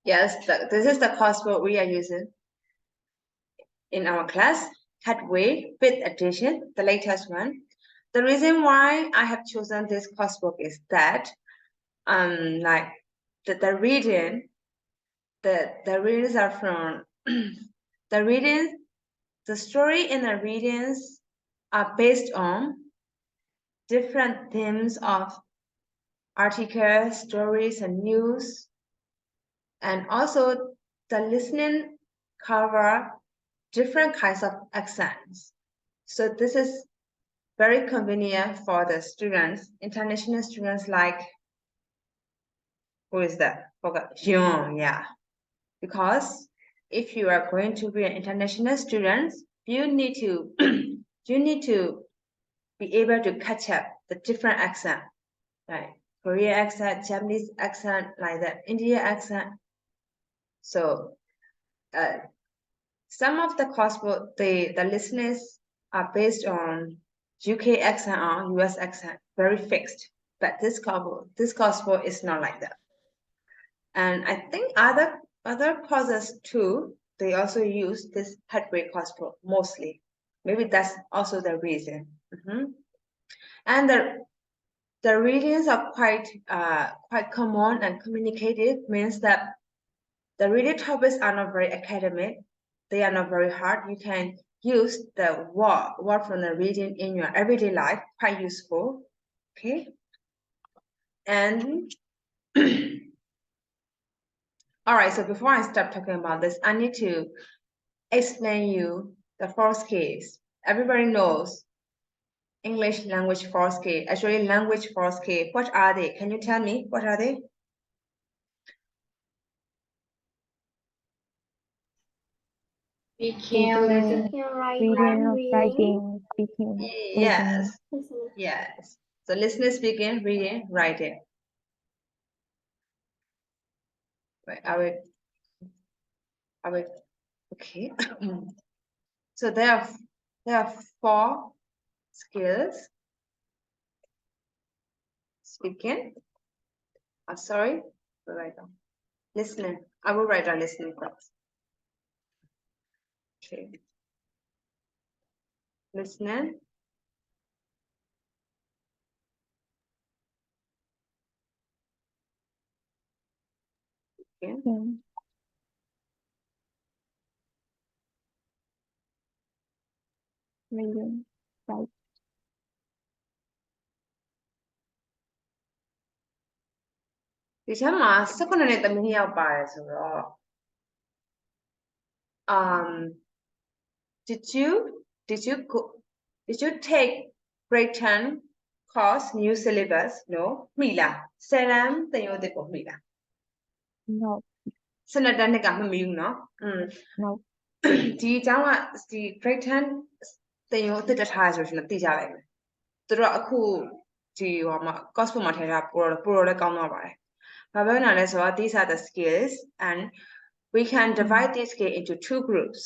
Yes, this is the coursework we are using in our class, Headway, 5th edition, the latest one. The reason why I have chosen this coursework is that, like the reading, the readings are from the readings, the story in the readings are based on different themes of articles, stories, and news, and also the listening cover different kinds of accents. So this is very convenient for the students, international students like, who is that? Forgot. Yeah. Because if you are going to be an international student, you need to be able to catch up the different accent, right? Korean accent, Japanese accent, like that, Indian accent. So some of the coursework, the listeners are based on UK accent or US accent, very fixed. But this coursework is not like that. And I think other courses too, they also use this Headway coursework mostly. Maybe that's also the reason. And the readings are quite common and communicative, means that the reading topics are not very academic. They are not very hard. You can use the word from the reading in your everyday life, quite useful. Okay. And all right, so before I start talking about this, I need to explain you the 4 scales. Everybody knows English language 4 scale. Actually, language 4 scale. What are they? Can you tell me? What are they? Speaking, writing, speaking. Yes. Yes. So listening, speaking, reading, writing. Wait, I will. Okay. So there are 4 skills. Speaking. Sorry. Write down. Listening. I will write down listening first. Okay. Listening. Okay. Reading, writing. Diထဲမှာ19နှစ်သမီးရောက်ပါတယ်ဆိုတော့ did you take grade 10 course new syllabus? No. မိလား10တန်းသင်ရိုးသစ်ကိုမိလား No. 12တန်းနှစ်ကမမိဘူးเนาะ No. ဒီအကြောင်းကဒီ grade 10သင်ရိုးအသစ်တက်ထားရဆိုရှင်သိကြလိုက်မယ်သူတို့အခုဒီဟိုမှာ course book မှာထည့်ထားပို့တော့လည်းကောင်းသွားပါတယ်ဘာပြောနေတာလဲဆိုတော့ these are the skills and we can divide these skills into 2 groups.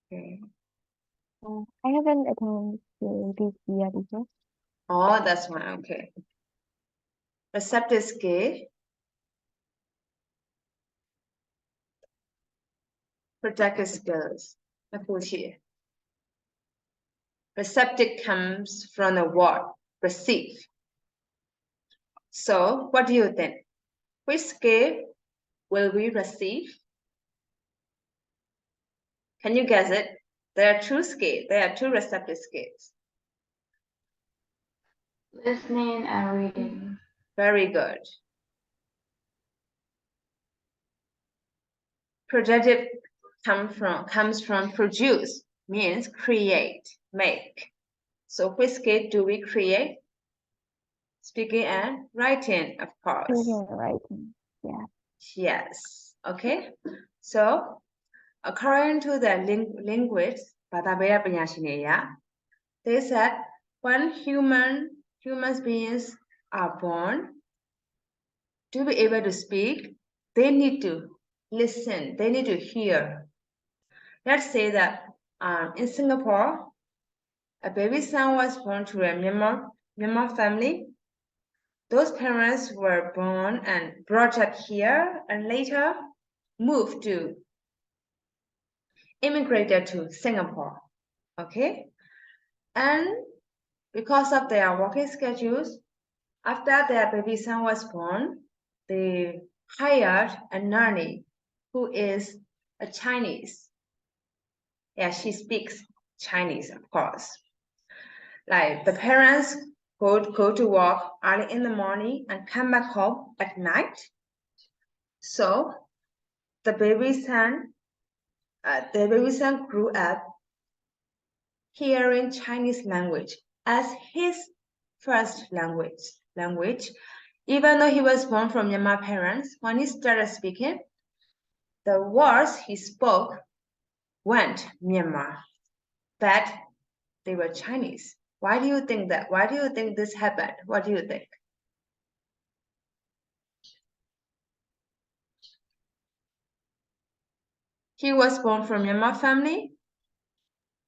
Okay. I haven't attended this year before. Oh, that's fine. Okay. Receptive skill. Projective skills. Receptive comes from the word receive. So, what do you think? Which skill will we receive? Can you guess it? There are 2 skills. There are 2 receptive skills. Listening and reading. Very good. Projective comes from produce, means create, make. So which skill do we create? Speaking and writing, of course. Speaking and writing, yeah. Yes. Okay. So, according to the linguists, they said when human beings are born, to be able to speak, they need to listen. They need to hear. Let's say that in Singapore, a baby son was born to a Myanmar family. those parents were born and brought up here and later immigrated to Singapore. Okay, and because of their working schedules, after their baby son was born, they hired a nanny who is a Chinese. Yeah, she speaks Chinese, of course. Like the parents go to work early in the morning and come back home at night. So the baby son grew up hearing Chinese language as his first language. Even though he was born from Myanmar parents, when he started speaking, the words he spoke went Myanmar, but they were Chinese. Why do you think that? Why do you think this happened? What do you think? He was born from Myanmar family.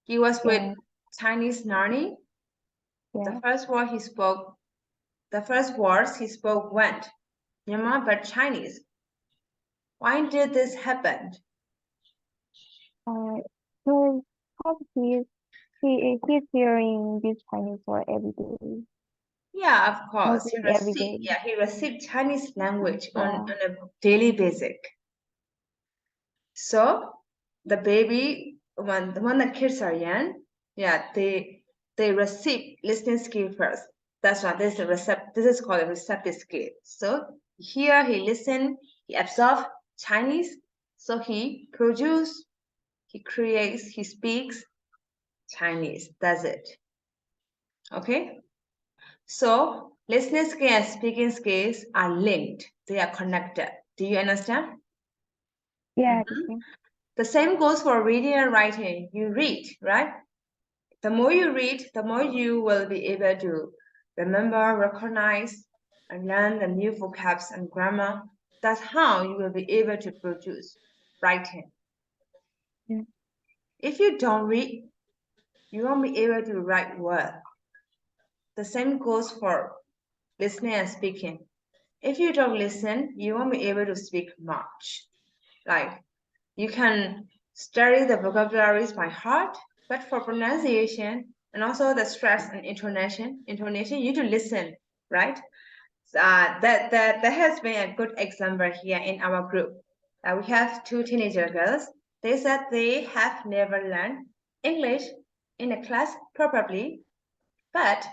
He was with Yeah. Chinese nanny. Yeah. The first words he spoke went Myanmar but Chinese. Why did this happen? So he's hearing this Chinese word every day. Yeah, of course. Mostly every day. He received Chinese language on Yeah. a daily basis. So the baby, when the kids are young, yeah, they receive listening skill first. That's why this is called a receptive skill. So here he listen, he absorb Chinese, so he produce, he creates, he speaks Chinese. That's it. Okay. So listening skill and speaking skills are linked. They are connected. Do you understand? Yeah. The same goes for reading and writing. You read, right? The more you read, the more you will be able to remember, recognize, and learn the new vocabs and grammar. That's how you will be able to produce writing. Yeah. If you don't read, you won't be able to write well. The same goes for listening and speaking. If you don't listen, you won't be able to speak much. Like, you can study the vocabularies by heart, but for pronunciation and also the stress and intonation, you need to listen, right? That has been a good example here in our group. We have two teenager girls. They said they have never learned English in a class properly, but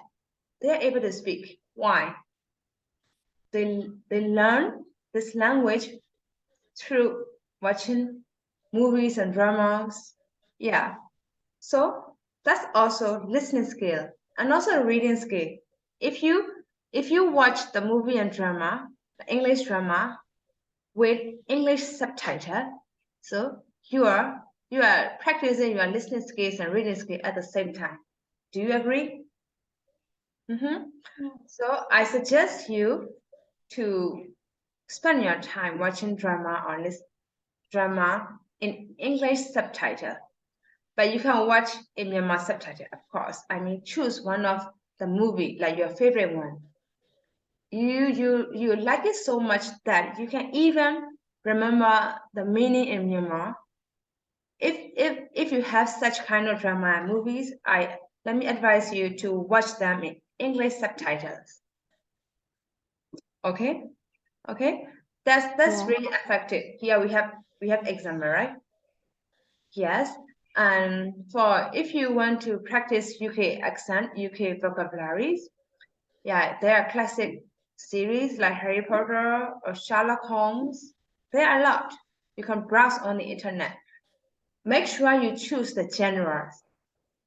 they are able to speak. Why? They learn this language through watching movies and dramas. Yeah. So that's also listening skill and also reading skill. If you watch the movie and drama, the English drama with English subtitle, so you are practicing your listening skills and reading skill at the same time. Do you agree? So I suggest you to spend your time watching drama or drama in English subtitle. But you can watch in Myanmar subtitle, of course. I mean, choose one of the movie, like your favorite one. You like it so much that you can even remember the meaning in Myanmar. If you have such kind of drama and movies, let me advise you to watch them in English subtitles. Okay? Okay? That's Yeah. really effective. Here we have example, right? Yes. And for if you want to practice UK accent, UK vocabularies, yeah, there are classic series like Harry Potter or Sherlock Holmes. There are a lot. You can browse on the internet. Make sure you choose the genres.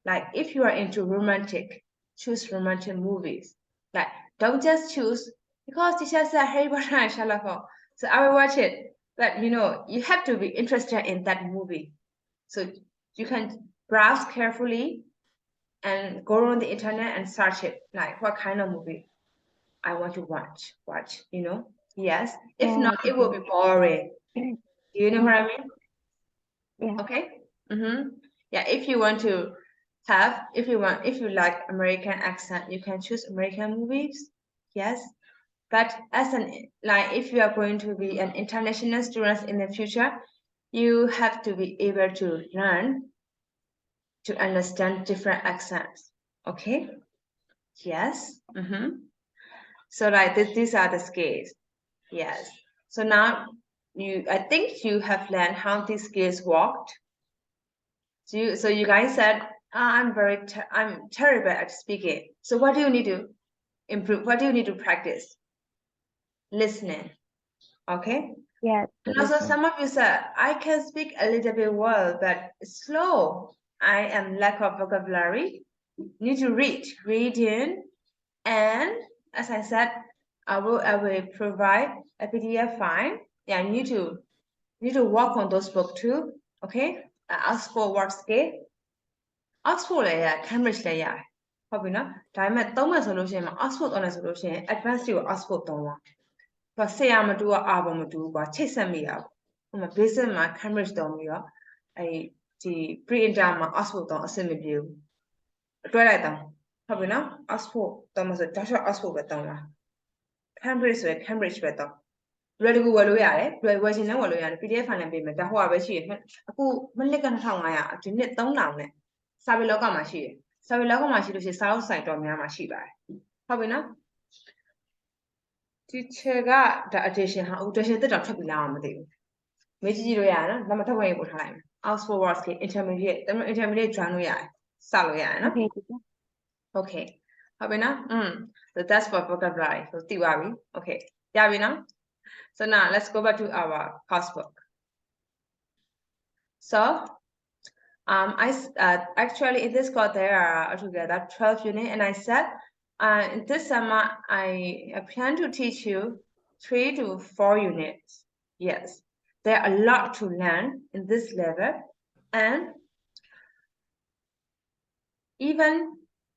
Like if you are into romantic, choose romantic movies. Like don't just choose because teacher said Harry Potter and Sherlock Holmes, so I will watch it. But you have to be interested in that movie. So you can browse carefully and go on the internet and search it, like what kind of movie I want to watch, Yes. If not, it will be boring. Do you know what I mean? Yeah. Okay. Yeah, if you like American accent, you can choose American movies. Yes. But if you are going to be an international student in the future, you have to be able to learn to understand different accents. Okay? Yes. So these are the skills. Yes. So now I think you have learned how these skills worked. So you guys said, I'm terrible at speaking. So what do you need to improve? What do you need to practice? Listening. Okay. Yes. And also some of you said, I can speak a little bit well, but slow. I am lack of vocabulary. Need to reading, and as I said, I will provide a PDF file. Yeah, you need to work on those books too. Okay. Oxford word scale. Oxford လည်းရ Cambridge လည်းရတယ်ဟုတ်ပြီနော်ဒါပေမဲ့သုံးမှဆိုလို့ရှိရင် Oxford သုံးတယ်ဆိုလို့ရှိရင် advanced ကို Oxford သုံးပါသူကဆရာမတူကအာပေါ်မတူကွာချိတ်ဆက်မိတာပေါ့ဟိုမှာ basic မှာ Cambridge သုံးပြီးတော့ဒီ pre inter မှာ Oxford သုံးအဆင်မပြေဘူးအတွဲလိုက်သုံးဟုတ်ပြီနော် Oxford သုံးမှဆို dash Oxford ပဲသုံးပါ Cambridge ဆိုရင် Cambridge ပဲသုံးလွယ်တကူဝယ်လို့ရတယ်ဝယ်ချင်လည်းဝယ်လို့ရတယ် PDF ဖိုင်လည်းပေးမယ်ဒါဟိုကပဲရှိရအခုမနစ်က2500ဒီနှစ်3000နဲ့စာပေလောကမှာရှိတယ်စာပေလောကမှာရှိလို့ရှိရင်စာအုပ်ဆိုင်တော်များမှာရှိပါတယ်ဟုတ်ပြီနော်ဒီချက်ကဒါ addition ဟာ addition တက်တော့ထွက်ပြီးလာအောင်မသိဘူးမေးကြည့်လို့ရတယ်နော်လက်မထုတ်ဝင်ပို့ထားလိုက်မယ် Oxford Words က intermediate တမ intermediate ကျွမ်းလို့ရတယ်စလို့ရတယ်နော် Okay, teacher. Okay ဟုတ်ပြီနော် so that's for vocabulary so သိပါပြီ Okay ရပြီနော် so now let's go back to our coursework so actually in this course there are altogether 12 units and I said in this summer I plan to teach you 3 to 4 units yes there are a lot to learn in this level and even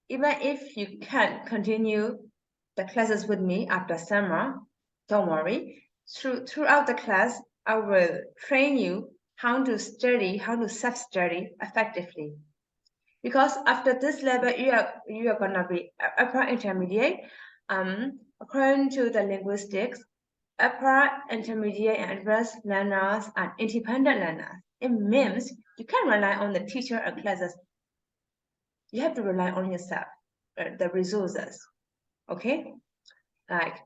if you can't continue the classes with me after summer don't worry throughout the class I will train you how to self-study effectively. Because after this level, you are gonna be upper intermediate. According to the linguistics, upper intermediate and advanced learners are independent learners. It means you can't rely on the teacher or classes. You have to rely on yourself, the resources. Okay, like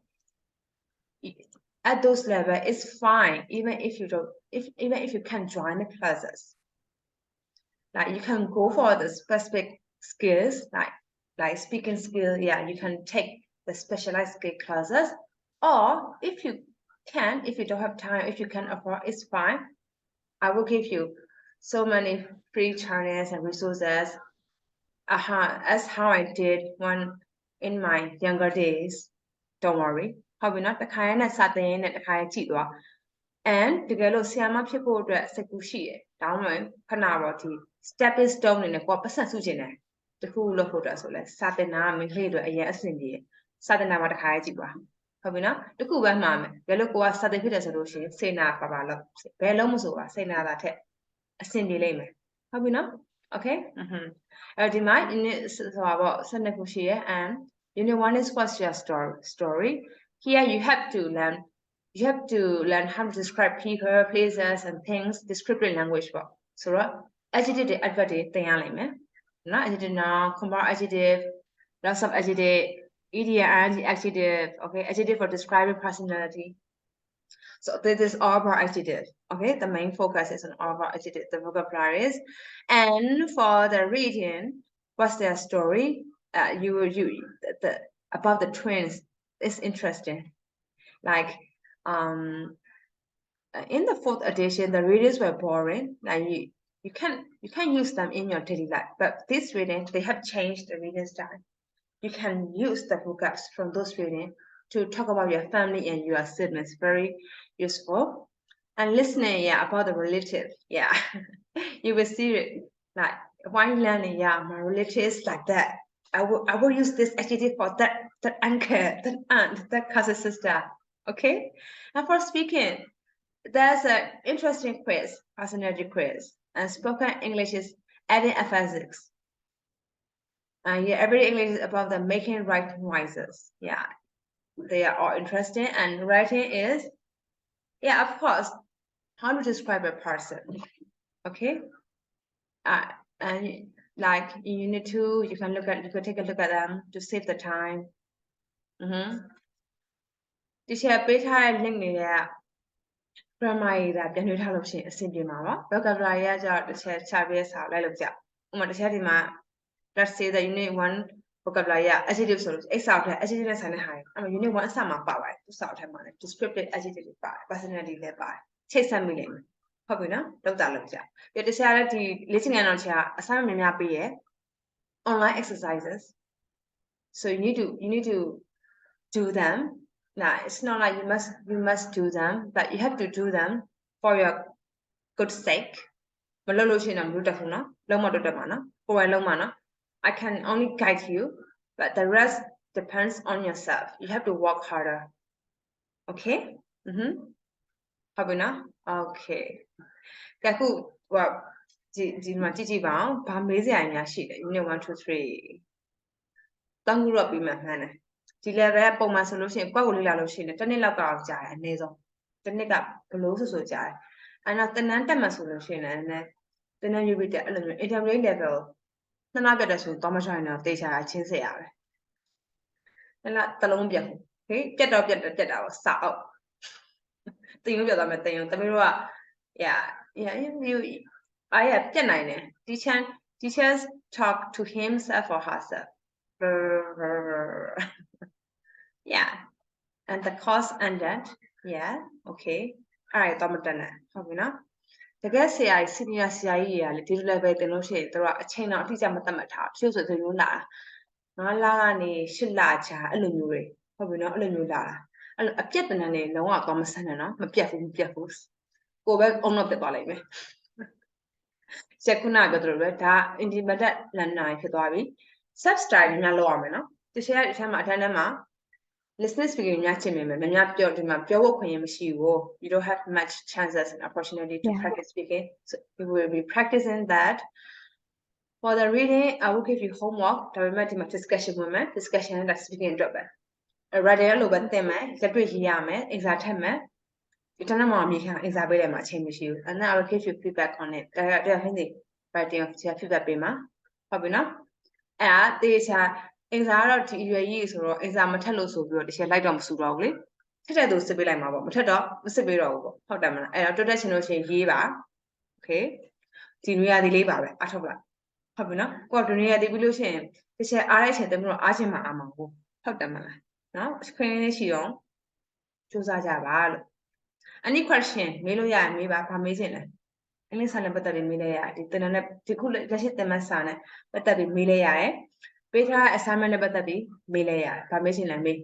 at those levels, it's fine even if you don't. Even if you can't join the classes, like you can go for the specific skills, like speaking skill. Yeah, you can take the specialized skill classes, or if you don't have time, if you can afford, it's fine. I will give you so many free channels and resources. As how I did one in my younger days. Don't worry. How we not the kind of something at the kind of and တကယ်လို့ဆရာမဖြစ်ဖို့အတွက်စိတ်ကူးရှိတယ်။ဒါမှမဟုတ်ခဏတော့ဒီ stepping stone နေနဲ့ကိုယ်ပတ်ဆက်စုချင်တယ်။တခုလို့ဖို့အတွက်ဆိုလဲစာသင်တာမင်းကလေးတွေအရင်အဆင်ပြေတယ်။စာသင်တာမှာတစ်ခါရေးကြည့်ပါ။ဟုတ်ပြီနော်။တခုပဲမှာမယ်။တကယ်လို့ကိုကစာသင်ဖြစ်တယ်ဆိုလို့ရှိရင်စေနာပါပါလို့ဘယ်လုံးမဆိုပါစေနာတာထက်အဆင်ပြေလိမ့်မယ်။ဟုတ်ပြီနော်။ Okay? ဒီမှာ unit ဆိုတာပေါ့12ခုရှိရယ် and unit 1 is what's your story. Here you have to learn how to describe people, places, and things, descriptive language ပေါ့ဆိုတော့ adjective တွေ adverb တွေသင်ရလိမ့်မယ်နော် adjective noun, compound adjective, lots of adjective, ed and adjective, okay, adjective for describing personality. So this is all about adjective, okay, the main focus is on all about adjective, the vocabularies. And for the reading, what's their story? About the twins is interesting, like in the 4th edition, the readings were boring. Like you can't use them in your daily life. But this reading, they have changed the reading style. You can use the vocabs from those readings to talk about your family and your siblings. Very useful. And listening, yeah, about the relative, yeah, you will see it like while learning, yeah, my relatives like that. I will use this adjective for that uncle, that aunt, that cousin sister. Okay, and for speaking, there's an interesting quiz, personality quiz, and spoken English is adding emphasis. Yeah, every English is about the making right noises. Yeah, they are all interesting. And writing is, yeah, of course, how to describe a person. Okay. And like in Unit 2, you can take a look at them to save the time. Teacher page high link there. Grammar that then you have option simply mama. Vocabulary is the chabis how like let's say the unit 1 vocabulary adjective solution. Example adjective sign high. I mean unit 1 sama power to start time on descriptive adjective by personality by. Chase some million. Hobby no? Look that look yeah. Your the listening and on chair assignment online exercises. So you need to do them. Now it's not like you must do them, but you have to do them for your good sake. I can only guide you, but the rest depends on yourself. You have to work harder. Okay? Okay. ဒီမှာကြည့်ကြည့်ပါအောင်ဗာမေးစရာများရှိတယ် unit 1 2 3တောင်းခုတော့ပြီးမှမှန်းတယ်ဒီ level ပုံမှန်ဆိုလို့ရှိရင်ကွက်ကိုလေ့လာလို့ရှိရင်တစ်နှစ်လောက်ကတော့ကြာတယ်အနည်းဆုံးတစ်နှစ်ကဘလို့ဆိုကြာတယ်အဲ့တော့တနန်းတက်မှဆိုလို့ရှိရင်လည်းတနန်းယူပြီးတဲ့အဲ့လိုမျိုး intermediate level နှစ်နောက်ပြတ်တဲ့ဆိုတော့မဆိုင်တော့တေချာချင်းစရာပဲအဲ့လားတလုံးပြတ်ဟေးပြတ်တော့ပြတ်တာပေါ့စအောင်တင်လို့ပြတ်သွားမယ်တင်လို့တမီးတို့က yeah you I have ပြတ်နိုင်တယ် teachers talk to himself or herself yeah and the course ended yeah okay အဲ့ဒါတော့မတက်နဲ့ဟုတ်ပြီနော်တကယ်ဆရာကြီး senior ဆရာကြီးတွေကလေဒီ level တင်လို့ရှိရင်တို့ကအချိန်တော့အတိအကျမသတ်မှတ်ထားဘူးဆိုမျိုးလာ9လကနေ10လကြာအဲ့လိုမျိုးတွေဟုတ်ပြီနော်အဲ့လိုမျိုးလာတာအဲ့လိုအပြတ်တနန်းနေလုံးဝတော့မဆန်းနဲ့နော်မပြတ်ဘူးကိုပဲအုံတော့ပြတ်သွားလိုက်မယ်ချက်ခုနကပြောသလိုပဲဒါ independent learner ဖြစ်သွားပြီ sub style များလောက်အောင်မယ်နော်တချို့အထက်မှာအထက်ထဲမှာ listening speaking များချင်မယ်မများပြောဒီမှာပြောဖို့ခွင့်ရမရှိဘူး you don't have much chances and opportunity to practice speaking so you will be practicing that for the reading I will give you homework ဒါပေမဲ့ဒီမှာ discussion ဝင်မယ် discussion နဲ့ speaking အတွက်ပဲ writing လို့ပဲသင်မယ်လက်တွေ့ရေးရမယ် exam ထက်မယ်ဒီတနက်မှာမြေခံ exam ပေးတယ်မှာအချိန်မရှိဘူး and then I will give you feedback on it တရားဟင်းစီ writing of feedback ပေးမှာဟုတ်ပြီနော်အဲ့ဒါတေချာ exam ကတော့ဒီရွယ်ကြီးဆိုတော့ exam မထက်လို့ဆိုပြီးတော့တချို့လိုက်တော့မစူတော့ဘူးလေထက်တဲ့သူစစ်ပေးလိုက်မှာပေါ့မထက်တော့မစစ်ပေးတော့ဘူးပေါ့ဟုတ်တယ်မလားအဲ့တော့တွတ်တက်ချင်လို့ရှိရင်ရေးပါ okay ဒီနွေရာသီလေးပါပဲအထောက်လိုက်ဟုတ်ပြီနော်ကိုကဒီနွေရာသီပြီးလို့ရှိရင်တချို့အားတဲ့အချိန်တမလို့အားချင်းမှအားမှာကိုဟုတ်တယ်မလားနော် screen လေးရှိအောင်စူးစမ်းကြပါလို့ any question မေးလို့ရရင်မေးပါဗာမေးချင်လဲအင်္ဂလိပ်စာနဲ့ပတ်သက်ပြီးမေးလဲရတယ်ဒီတင်တဲ့ဒီခုလက်ရှိသင်မဲ့စာနဲ့ပတ်သက်ပြီးမေးလဲရတယ်ပေးထား assignment နဲ့ပတ်သက်ပြီးမေးလဲရတယ်ဗာမေးချင်လဲမေး